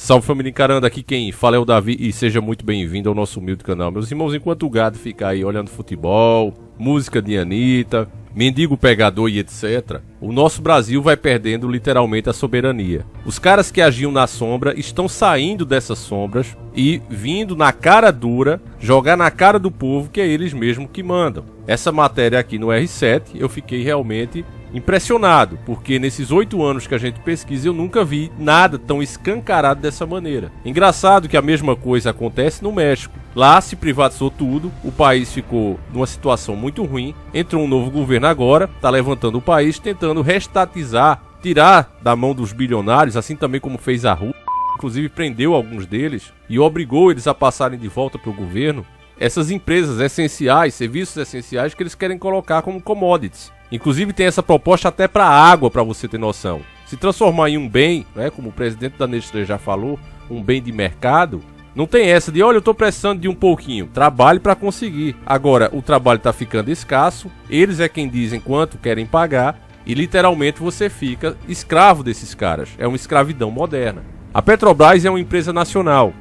Salve família encarando, aqui quem fala é o Davi e seja muito bem-vindo ao nosso humilde canal. Meus irmãos, enquanto o gado fica aí olhando futebol, música de Anitta, mendigo pegador e etc., o nosso Brasil vai perdendo literalmente a soberania. Os caras que agiam na sombra estão saindo dessas sombras e vindo na cara dura, jogar na cara do povo que é eles mesmos que mandam. Essa matéria aqui no R7 eu fiquei realmente impressionado, porque nesses 8 anos que a gente pesquisa eu nunca vi nada tão escancarado dessa maneira. Engraçado que a mesma coisa acontece no México. Lá se privatizou tudo, o país ficou numa situação muito ruim, entrou um novo governo agora, está levantando o país, tentando restatizar, tirar da mão dos bilionários, assim também como fez a Rússia, inclusive prendeu alguns deles e obrigou eles a passarem de volta para o governo essas empresas essenciais, serviços essenciais que eles querem colocar como commodities. Inclusive tem essa proposta até para a água, para você ter noção. Se transformar em um bem, né, como o presidente da Nestlé já falou, um bem de mercado, não tem essa de, olha, eu estou precisando de um pouquinho. Trabalhe para conseguir. Agora, o trabalho está ficando escasso, eles é quem dizem quanto querem pagar e literalmente você fica escravo desses caras. É uma escravidão moderna. A Petrobras é uma empresa nacional.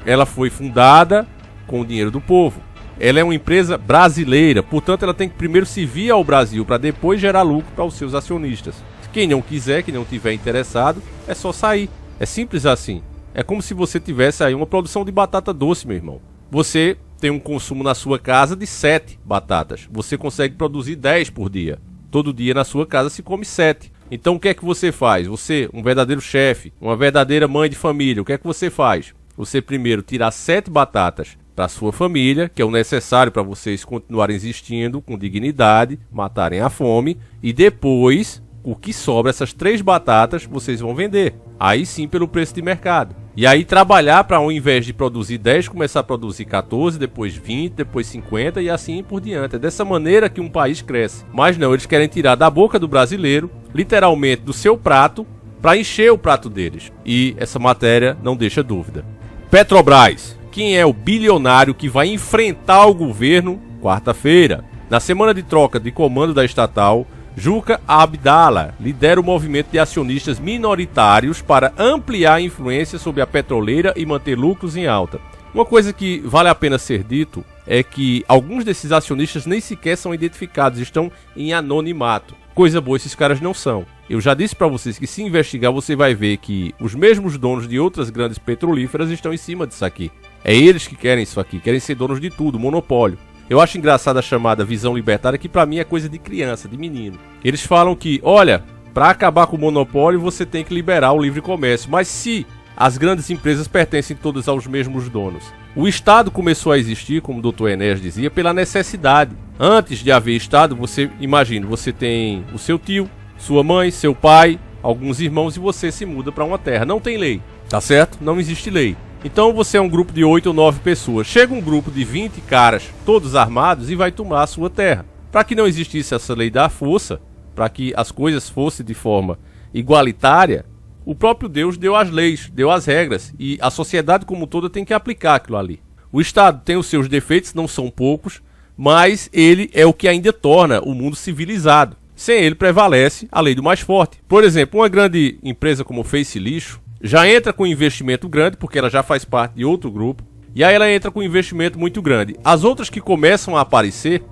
Ela foi fundada com o dinheiro do povo. Ela é uma empresa brasileira, portanto ela tem que primeiro servir ao Brasil para depois gerar lucro para os seus acionistas. Quem não quiser, quem não tiver interessado, é só sair. É simples assim. É como se você tivesse aí uma produção de batata doce, meu irmão. Você tem um consumo na sua casa de 7 batatas. Você consegue produzir 10 por dia. Todo dia na sua casa se come 7. Então o que é que você faz? Você, um verdadeiro chefe, uma verdadeira mãe de família, o que é que você faz? Você primeiro tira 7 batatas para sua família, que é o necessário para vocês continuarem existindo com dignidade, matarem a fome, e depois, o que sobra, essas 3 batatas, vocês vão vender. Aí sim pelo preço de mercado. E aí trabalhar para, ao invés de produzir 10, começar a produzir 14, depois 20, depois 50 e assim por diante. É dessa maneira que um país cresce. Mas não, eles querem tirar da boca do brasileiro, literalmente do seu prato, para encher o prato deles. E essa matéria não deixa dúvida. Petrobras. Quem é o bilionário que vai enfrentar o governo quarta-feira? Na semana de troca de comando da estatal, Juca Abdallah lidera o movimento de acionistas minoritários para ampliar a influência sobre a petroleira e manter lucros em alta. Uma coisa que vale a pena ser dito é que alguns desses acionistas nem sequer são identificados, estão em anonimato. Coisa boa esses caras não são. Eu já disse para vocês que se investigar você vai ver que os mesmos donos de outras grandes petrolíferas estão em cima disso aqui. É eles que querem isso aqui, querem ser donos de tudo, monopólio. Eu acho engraçada a chamada visão libertária, que pra mim é coisa de criança, de menino. Eles falam que, olha, pra acabar com o monopólio você tem que liberar o livre comércio. Mas se as grandes empresas pertencem todas aos mesmos donos? O Estado começou a existir, como o Dr. Enéas dizia, pela necessidade. Antes de haver Estado, você imagina, você tem o seu tio, sua mãe, seu pai, alguns irmãos e você se muda para uma terra. Não tem lei, tá certo? Não existe lei. Então você é um grupo de 8 ou 9 pessoas. Chega um grupo de 20 caras, todos armados, e vai tomar a sua terra. Para que não existisse essa lei da força, para que as coisas fossem de forma igualitária, o próprio Deus deu as leis, deu as regras, e a sociedade como toda tem que aplicar aquilo ali. O Estado tem os seus defeitos, não são poucos, mas ele é o que ainda torna o mundo civilizado. Sem ele prevalece a lei do mais forte. Por exemplo, uma grande empresa como o Face Lixo já entra com um investimento grande, porque ela já faz parte de outro grupo, e aí ela entra com um investimento muito grande. As outras que começam a aparecer,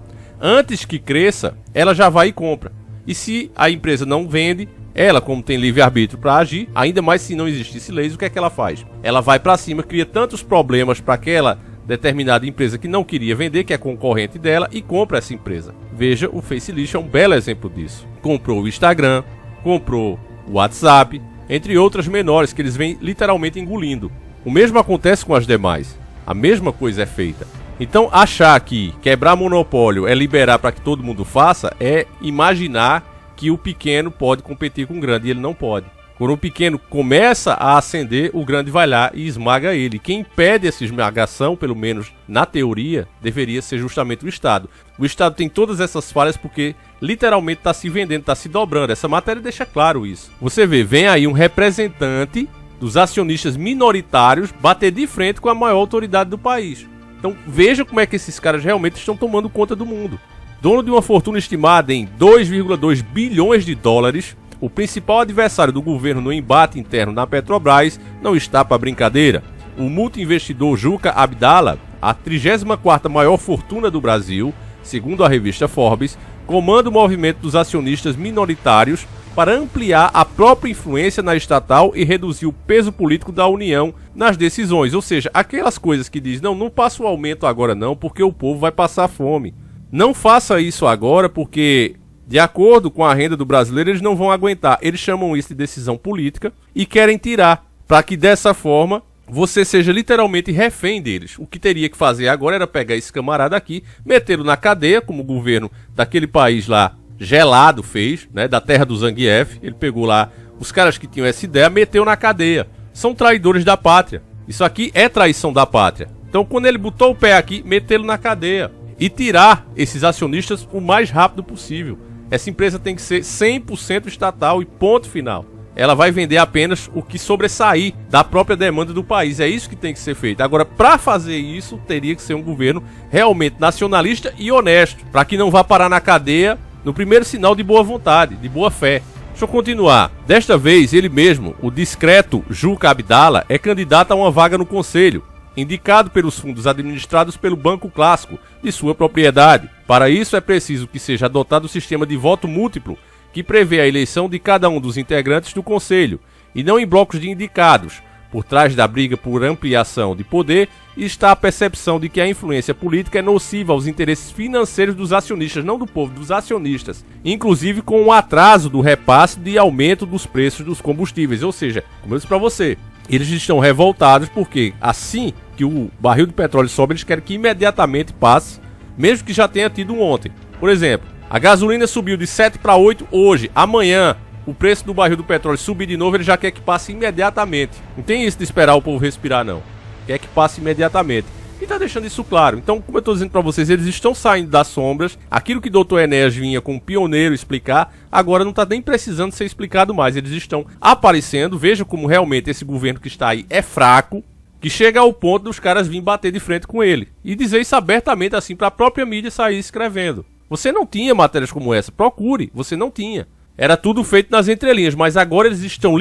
antes que cresça, ela já vai e compra. E se a empresa não vende, ela, como tem livre-arbítrio para agir, ainda mais se não existisse leis, o que é que ela faz? Ela vai para cima, cria tantos problemas para aquela determinada empresa que não queria vender, que é concorrente dela, e compra essa empresa. Veja, o Face Lixo é um belo exemplo disso. Comprou o Instagram, comprou o WhatsApp, entre outras menores que eles vêm literalmente engolindo. O mesmo acontece com as demais. A mesma coisa é feita. Então achar que quebrar monopólio é liberar para que todo mundo faça é imaginar que o pequeno pode competir com o grande, e ele não pode. Quando o pequeno começa a ascender, o grande vai lá e esmaga ele. Quem impede essa esmagação, pelo menos na teoria, deveria ser justamente o Estado. O Estado tem todas essas falhas porque literalmente está se vendendo, está se dobrando. Essa matéria deixa claro isso. Você vê, vem aí um representante dos acionistas minoritários bater de frente com a maior autoridade do país. Então veja como é que esses caras realmente estão tomando conta do mundo. Dono de uma fortuna estimada em 2,2 bilhões de dólares, o principal adversário do governo no embate interno na Petrobras não está para brincadeira. O multiinvestidor Juca Abdala, a 34ª maior fortuna do Brasil, segundo a revista Forbes, comanda o movimento dos acionistas minoritários para ampliar a própria influência na estatal e reduzir o peso político da União nas decisões. Ou seja, aquelas coisas que diz, não passa o aumento agora não, porque o povo vai passar fome. Não faça isso agora, porque, de acordo com a renda do brasileiro, eles não vão aguentar. Eles chamam isso de decisão política e querem tirar, para que dessa forma você seja literalmente refém deles. O que teria que fazer agora era pegar esse camarada aqui, metê-lo na cadeia, como o governo daquele país lá gelado fez, né, da terra do Zangief. Ele pegou lá os caras que tinham essa ideia, meteu na cadeia. São traidores da pátria. Isso aqui é traição da pátria. Então, quando ele botou o pé aqui, metê-lo na cadeia e tirar esses acionistas o mais rápido possível. Essa empresa tem que ser 100% estatal e ponto final. Ela vai vender apenas o que sobressair da própria demanda do país. É isso que tem que ser feito. Agora, para fazer isso, teria que ser um governo realmente nacionalista e honesto, para que não vá parar na cadeia no primeiro sinal de boa vontade, de boa fé. Deixa eu continuar. Desta vez, ele mesmo, o discreto Juca Abdala, é candidato a uma vaga no conselho, indicado pelos fundos administrados pelo Banco Clássico, de sua propriedade. Para isso, é preciso que seja adotado o sistema de voto múltiplo, que prevê a eleição de cada um dos integrantes do Conselho, e não em blocos de indicados. Por trás da briga por ampliação de poder está a percepção de que a influência política é nociva aos interesses financeiros dos acionistas, não do povo, dos acionistas, inclusive com o atraso do repasse de aumento dos preços dos combustíveis. Ou seja, como eu disse para você, eles estão revoltados porque assim que o barril de petróleo sobe, eles querem que imediatamente passe, mesmo que já tenha tido um ontem. Por exemplo, a gasolina subiu de 7 para 8 hoje. Amanhã, o preço do barril do petróleo subir de novo, ele já quer que passe imediatamente. Não tem isso de esperar o povo respirar, não. Quer que passe imediatamente. E tá deixando isso claro. Então, como eu tô dizendo para vocês, eles estão saindo das sombras. Aquilo que o Dr. Enéas vinha como pioneiro explicar, agora não tá nem precisando ser explicado mais. Eles estão aparecendo. Veja como realmente esse governo que está aí é fraco, que chega ao ponto dos caras virem bater de frente com ele. E dizer isso abertamente assim para a própria mídia sair escrevendo. Você não tinha matérias como essa, procure, você não tinha. Era tudo feito nas entrelinhas, mas agora eles estão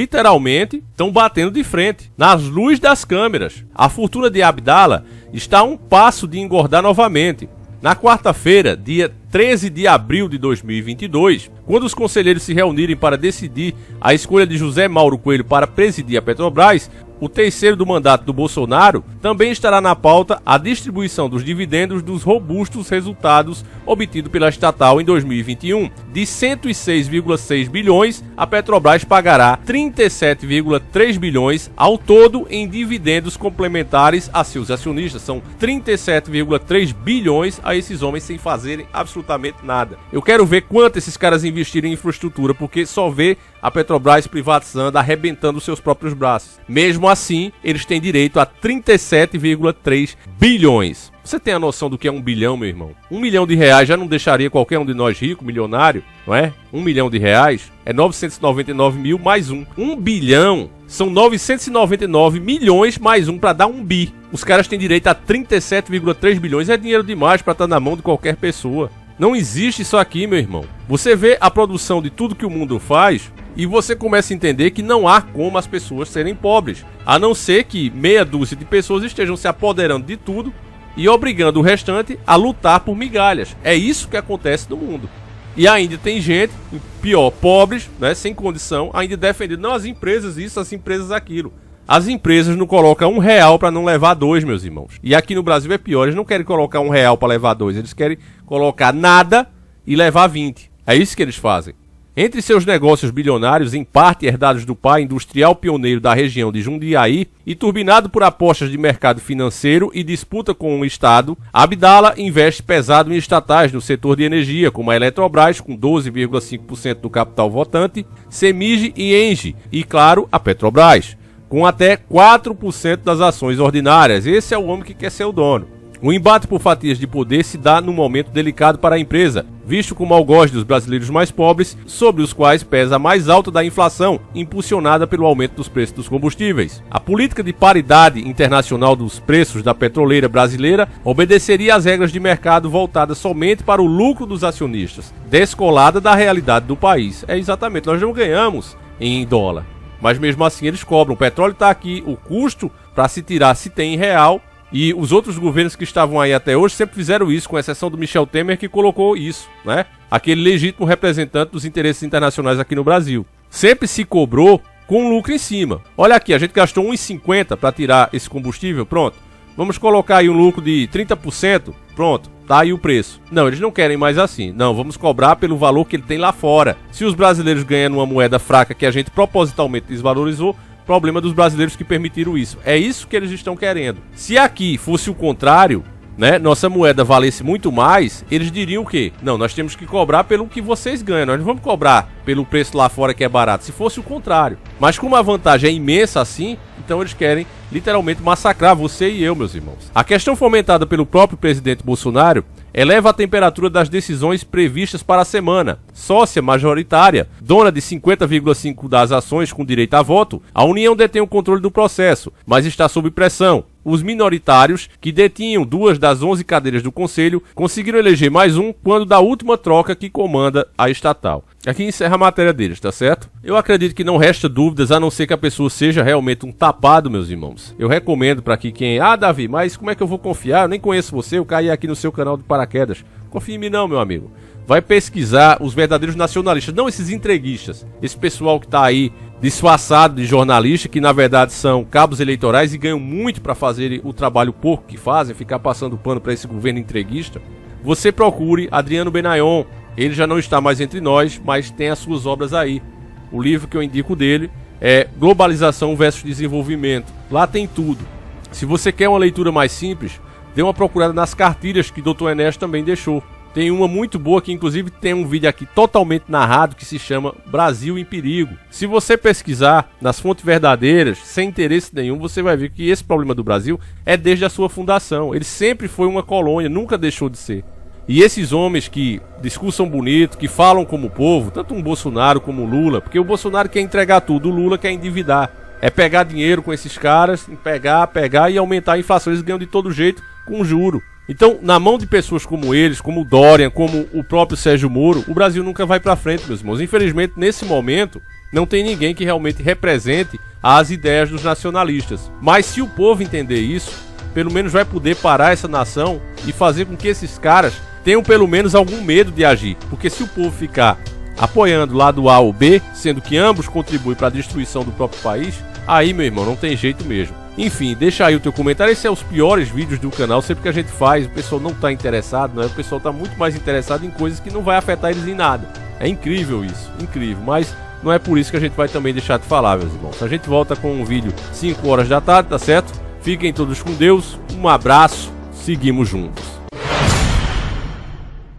batendo de frente, nas luzes das câmeras. A fortuna de Abdala está a um passo de engordar novamente. Na quarta-feira, dia 13 de abril de 2022, quando os conselheiros se reunirem para decidir a escolha de José Mauro Coelho para presidir a Petrobras, o terceiro do mandato do Bolsonaro, também estará na pauta a distribuição dos dividendos dos robustos resultados obtidos pela estatal em 2021. De 106,6 bilhões, a Petrobras pagará 37,3 bilhões ao todo em dividendos complementares a seus acionistas. São 37,3 bilhões a esses homens sem fazerem absolutamente nada. Eu quero ver quanto esses caras investiram em infraestrutura, porque só vê a Petrobras privatizando, arrebentando seus próprios braços. Mesmo assim, eles têm direito a 37,3 bilhões. Você tem a noção do que é 1 bilhão, meu irmão? 1 milhão de reais já não deixaria qualquer um de nós rico, milionário, não é? 1 milhão de reais é 999 mil mais um. 1 bilhão são 999 milhões mais um para dar 1 bi. Os caras têm direito a 37,3 bilhões. É dinheiro demais para estar na mão de qualquer pessoa. Não existe isso aqui, meu irmão. Você vê a produção de tudo que o mundo faz e você começa a entender que não há como as pessoas serem pobres, a não ser que meia dúzia de pessoas estejam se apoderando de tudo e obrigando o restante a lutar por migalhas. É isso que acontece no mundo. E ainda tem gente, pior, pobres, né, sem condição, ainda defendendo, não, as empresas isso, as empresas aquilo. As empresas não colocam R$1 para não levar 2, meus irmãos. E aqui no Brasil é pior, eles não querem colocar R$1 para levar 2, eles querem colocar nada e levar 20. É isso que eles fazem. Entre seus negócios bilionários, em parte herdados do pai, industrial pioneiro da região de Jundiaí, e turbinado por apostas de mercado financeiro e disputa com o Estado, Abdala investe pesado em estatais no setor de energia, como a Eletrobras, com 12,5% do capital votante, Semig e Engie, e, claro, a Petrobras, com até 4% das ações ordinárias. Esse é o homem que quer ser o dono. O embate por fatias de poder se dá num momento delicado para a empresa, visto como algoz dos brasileiros mais pobres, sobre os quais pesa a mais alta da inflação, impulsionada pelo aumento dos preços dos combustíveis. A política de paridade internacional dos preços da petroleira brasileira obedeceria às regras de mercado voltadas somente para o lucro dos acionistas, descolada da realidade do país. É exatamente, nós não ganhamos em dólar, mas mesmo assim eles cobram. O petróleo está aqui, o custo para se tirar se tem em real. E os outros governos que estavam aí até hoje sempre fizeram isso, com exceção do Michel Temer, que colocou isso, né? Aquele legítimo representante dos interesses internacionais aqui no Brasil. Sempre se cobrou com lucro em cima. Olha aqui, a gente gastou 1,50 para tirar esse combustível, pronto. Vamos colocar aí um lucro de 30%, pronto, tá aí o preço. Não, eles não querem mais assim. Não, vamos cobrar pelo valor que ele tem lá fora. Se os brasileiros ganham uma moeda fraca que a gente propositalmente desvalorizou, problema dos brasileiros que permitiram isso. É isso que eles estão querendo. Se aqui fosse o contrário, né, nossa moeda valesse muito mais, eles diriam o quê? Não, nós temos que cobrar pelo que vocês ganham, nós não vamos cobrar pelo preço lá fora que é barato, se fosse o contrário. Mas como a vantagem é imensa assim, então eles querem literalmente massacrar você e eu, meus irmãos. A questão fomentada pelo próprio presidente Bolsonaro eleva a temperatura das decisões previstas para a semana. Sócia majoritária, dona de 50,5% das ações com direito a voto, a União detém o controle do processo, mas está sob pressão. Os minoritários, que detinham 2 das 11 cadeiras do Conselho, conseguiram eleger mais um quando da última troca que comanda a estatal. Aqui encerra a matéria deles, tá certo? Eu acredito que não resta dúvidas, a não ser que a pessoa seja realmente um tapado, meus irmãos. Eu recomendo para que quem... Ah, Davi, mas como é que eu vou confiar? Eu nem conheço você, eu caí aqui no seu canal de paraquedas. Confia em mim não, meu amigo. Vai pesquisar os verdadeiros nacionalistas, não esses entreguistas. Esse pessoal que tá aí disfarçado de jornalista, que na verdade são cabos eleitorais e ganham muito para fazer o trabalho pouco que fazem, ficar passando pano para esse governo entreguista. Você procure Adriano Benayon. Ele já não está mais entre nós, mas tem as suas obras aí. O livro que eu indico dele é Globalização versus Desenvolvimento. Lá tem tudo. Se você quer uma leitura mais simples, dê uma procurada nas cartilhas que o Dr. Ernesto também deixou. Tem uma muito boa que inclusive tem um vídeo aqui totalmente narrado que se chama Brasil em Perigo. Se você pesquisar nas fontes verdadeiras, sem interesse nenhum, você vai ver que esse problema do Brasil é desde a sua fundação. Ele sempre foi uma colônia, nunca deixou de ser. E esses homens que discursam bonito, que falam como o povo, tanto um Bolsonaro como o Lula, porque o Bolsonaro quer entregar tudo, o Lula quer endividar. É pegar dinheiro com esses caras, pegar e aumentar a inflação. Eles ganham de todo jeito com juro. Então, na mão de pessoas como eles, como o Dória, como o próprio Sérgio Moro, o Brasil nunca vai pra frente, meus irmãos. Infelizmente, nesse momento, não tem ninguém que realmente represente as ideias dos nacionalistas. Mas se o povo entender isso, pelo menos vai poder parar essa nação e fazer com que esses caras tenham pelo menos algum medo de agir. Porque se o povo ficar apoiando lado A ou B, sendo que ambos contribuem para a destruição do próprio país, aí, meu irmão, não tem jeito mesmo. Enfim, deixa aí o teu comentário. Esse é os piores vídeos do canal, sempre que a gente faz, o pessoal não está interessado, né? O pessoal está muito mais interessado em coisas que não vai afetar eles em nada. É incrível isso, incrível, mas não é por isso que a gente vai também deixar de falar, meus irmãos. A gente volta com um vídeo 5 horas da tarde, tá certo? Fiquem todos com Deus, um abraço, seguimos juntos.